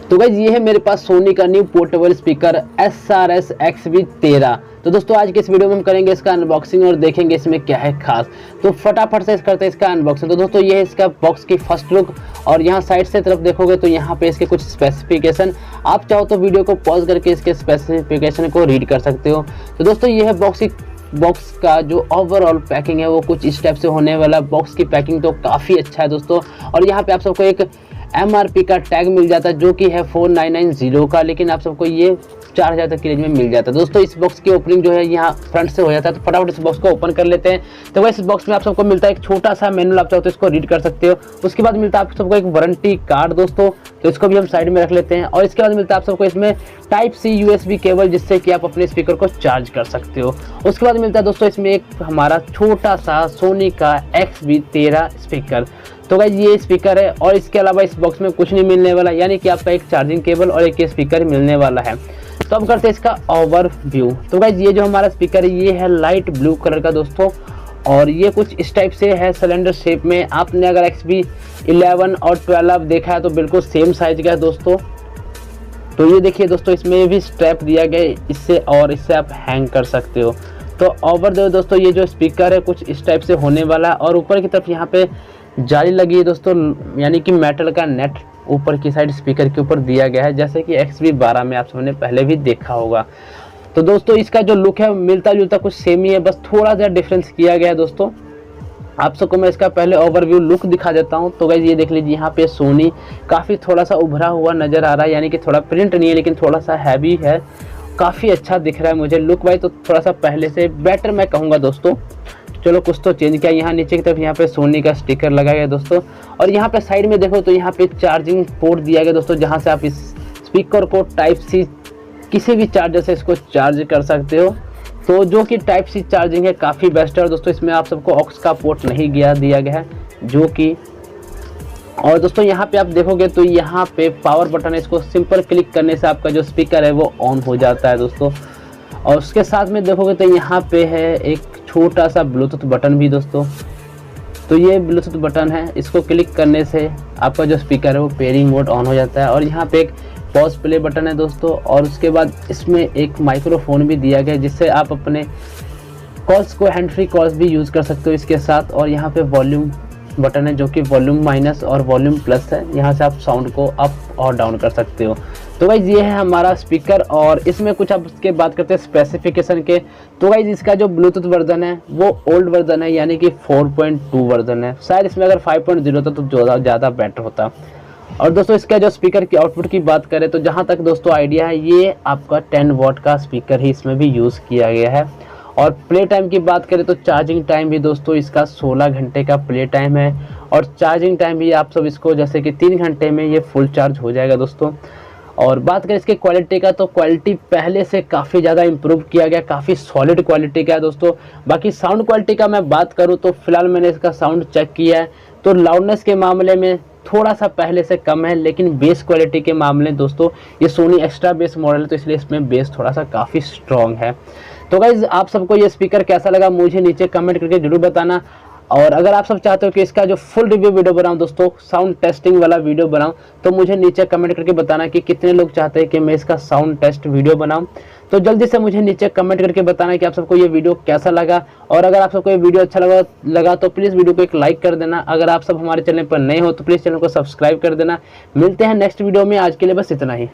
तो गाइस ये है मेरे पास सोनी का न्यू पोर्टेबल स्पीकर SRS-XB13। तो दोस्तों आज के इस वीडियो में हम करेंगे इसका अनबॉक्सिंग और देखेंगे इसमें क्या है खास। तो फटाफट से करते हैं इसका अनबॉक्सिंग। तो दोस्तों ये है इसका बॉक्स की फर्स्ट लुक, और यहाँ साइड से तरफ देखोगे तो यहाँ पे इसके कुछ स्पेसिफिकेशन, आप चाहो तो वीडियो को पॉज करके इसके स्पेसिफिकेशन को रीड कर सकते हो। तो दोस्तों ये है बॉक्स का जो ओवरऑल पैकिंग है वो कुछ इस टाइप से होने वाला। बॉक्स की पैकिंग तो काफ़ी अच्छा है दोस्तों, और यहाँ पे आप सबको एक MRP का टैग मिल जाता है जो कि है 4990 का, लेकिन आप सबको ये 4000 तक की रेंज में मिल जाता है। दोस्तों इस बॉक्स की ओपनिंग जो है यहाँ फ्रंट से हो जाता है, तो फटाफट इस बॉक्स को ओपन कर लेते हैं। तो वैसे इस बॉक्स में आप सबको मिलता है एक छोटा सा मैनुअल, आप चाहो तो इसको रीड कर सकते हो। उसके बाद मिलता है आप सबको एक वारंटी कार्ड दोस्तों, तो इसको भी हम साइड में रख लेते हैं। और इसके बाद मिलता है आप सबको इसमें Type-C USB केबल, जिससे कि आप अपने स्पीकर को चार्ज कर सकते हो। उसके बाद मिलता है दोस्तों इसमें एक हमारा छोटा सा सोनी का XB13 स्पीकर। तो गाइस ये स्पीकर है, और इसके अलावा इस बॉक्स में कुछ नहीं मिलने वाला, यानी कि आपका एक चार्जिंग केबल और एक स्पीकर मिलने वाला है। तो अब करते हैं इसका ओवरव्यू। तो गाइस ये जो हमारा स्पीकर है ये है लाइट ब्लू कलर का दोस्तों, और ये कुछ इस टाइप से है सिलेंडर शेप में। आपने अगर XB11 और 12 देखा है तो बिल्कुल सेम साइज का है दोस्तों। तो ये देखिए दोस्तों, इसमें भी स्ट्रैप दिया गया है इससे, और इससे आप हैंग कर सकते हो। तो ओवरव्यू दोस्तों ये जो स्पीकर है कुछ इस टाइप से होने वाला है, और ऊपर की तरफ यहाँ पे जाली लगी है दोस्तों, यानी कि मेटल का नेट ऊपर की साइड स्पीकर के ऊपर दिया गया है, जैसे कि XB12 में आप सबने पहले भी देखा होगा। तो दोस्तों इसका जो लुक है मिलता जुलता कुछ सेम ही है, बस थोड़ा सा डिफरेंस किया गया है दोस्तों। आप सबको मैं इसका पहले ओवरव्यू लुक दिखा देता हूं। तो गाइस ये देख लीजिए, यहाँ पे सोनी काफ़ी थोड़ा सा उभरा हुआ नज़र आ रहा है, यानी कि थोड़ा प्रिंट नहीं है लेकिन थोड़ा सा हैवी है, काफ़ी अच्छा दिख रहा है मुझे लुक वाइज। तो थोड़ा सा पहले से बेटर मैं कहूँगा दोस्तों। चलो कुछ तो चेंज किया, यहाँ नीचे की तरफ यहाँ पे सोनी का स्टिकर लगाया गया दोस्तों, और यहाँ पे साइड में देखो तो यहाँ पे चार्जिंग पोर्ट दिया गया दोस्तों, जहाँ से आप इस स्पीकर को Type-C किसी भी चार्जर से इसको चार्ज कर सकते हो। तो जो कि Type-C चार्जिंग है काफ़ी बेस्ट है, और दोस्तों इसमें आप सबको ऑक्स का पोर्ट नहीं दिया गया है जो कि। और दोस्तों यहाँ पे आप देखोगे तो यहाँ पे पावर बटन है, इसको सिंपल क्लिक करने से आपका जो स्पीकर है वो ऑन हो जाता है दोस्तों। और उसके साथ में देखोगे तो यहाँ पे है एक छोटा सा ब्लूटूथ बटन भी दोस्तों। तो ये ब्लूटूथ बटन है, इसको क्लिक करने से आपका जो स्पीकर है वो पेयरिंग मोड ऑन हो जाता है। और यहाँ पे एक पॉज प्ले बटन है दोस्तों, और उसके बाद इसमें एक माइक्रोफोन भी दिया गया है, जिससे आप अपने कॉल्स को हैंड फ्री कॉल्स भी यूज़ कर सकते हो इसके साथ। और यहाँ पे वॉल्यूम बटन है जो कि वॉल्यूम माइनस और वॉल्यूम प्लस है, यहाँ से आप साउंड को अप और डाउन कर सकते हो। तो गाइज ये है हमारा स्पीकर, और इसमें कुछ आप उसके बात करते हैं स्पेसिफिकेशन के। तो गाइज इसका जो ब्लूटूथ वर्जन है वो ओल्ड वर्जन है, यानी कि 4.2 वर्जन है। शायद इसमें अगर 5.0 था तो ज़्यादा बेटर होता। और दोस्तों इसका जो स्पीकर की आउटपुट की बात करें तो जहाँ तक दोस्तों आइडिया है ये आपका 10 वॉट का स्पीकर ही इसमें भी यूज़ किया गया है। और प्ले टाइम की बात करें तो चार्जिंग टाइम भी दोस्तों इसका 16 घंटे का प्ले टाइम है, और चार्जिंग टाइम भी आप सब इसको जैसे कि 3 घंटे में ये फुल चार्ज हो जाएगा दोस्तों। और बात करें इसके क्वालिटी का तो क्वालिटी पहले से काफ़ी ज़्यादा इंप्रूव किया गया, काफ़ी सॉलिड क्वालिटी का है दोस्तों। बाकी साउंड क्वालिटी का मैं बात करूँ तो फिलहाल मैंने इसका साउंड चेक किया है, तो लाउडनेस के मामले में थोड़ा सा पहले से कम है, लेकिन बेस क्वालिटी के मामले दोस्तों ये सोनी एक्स्ट्रा बेस मॉडल है, तो इसलिए इसमें बेस थोड़ा सा काफ़ी स्ट्रॉन्ग है। तो गाइज आप सबको ये स्पीकर कैसा लगा मुझे नीचे कमेंट करके जरूर बताना। और अगर आप सब चाहते हो कि इसका जो फुल रिव्यू वीडियो बनाऊं दोस्तों, साउंड टेस्टिंग वाला वीडियो बनाऊं, तो मुझे नीचे कमेंट करके बताना कि कितने लोग चाहते हैं कि मैं इसका साउंड टेस्ट वीडियो बनाऊं। तो जल्दी से मुझे नीचे कमेंट करके बताना कि आप सबको ये वीडियो कैसा लगा। और अगर आप सबको ये वीडियो अच्छा लगा तो प्लीज़ वीडियो को एक लाइक कर देना। अगर आप सब हमारे चैनल पर नए हो तो प्लीज़ चैनल को सब्सक्राइब कर देना। मिलते हैं नेक्स्ट वीडियो में, आज के लिए बस इतना ही।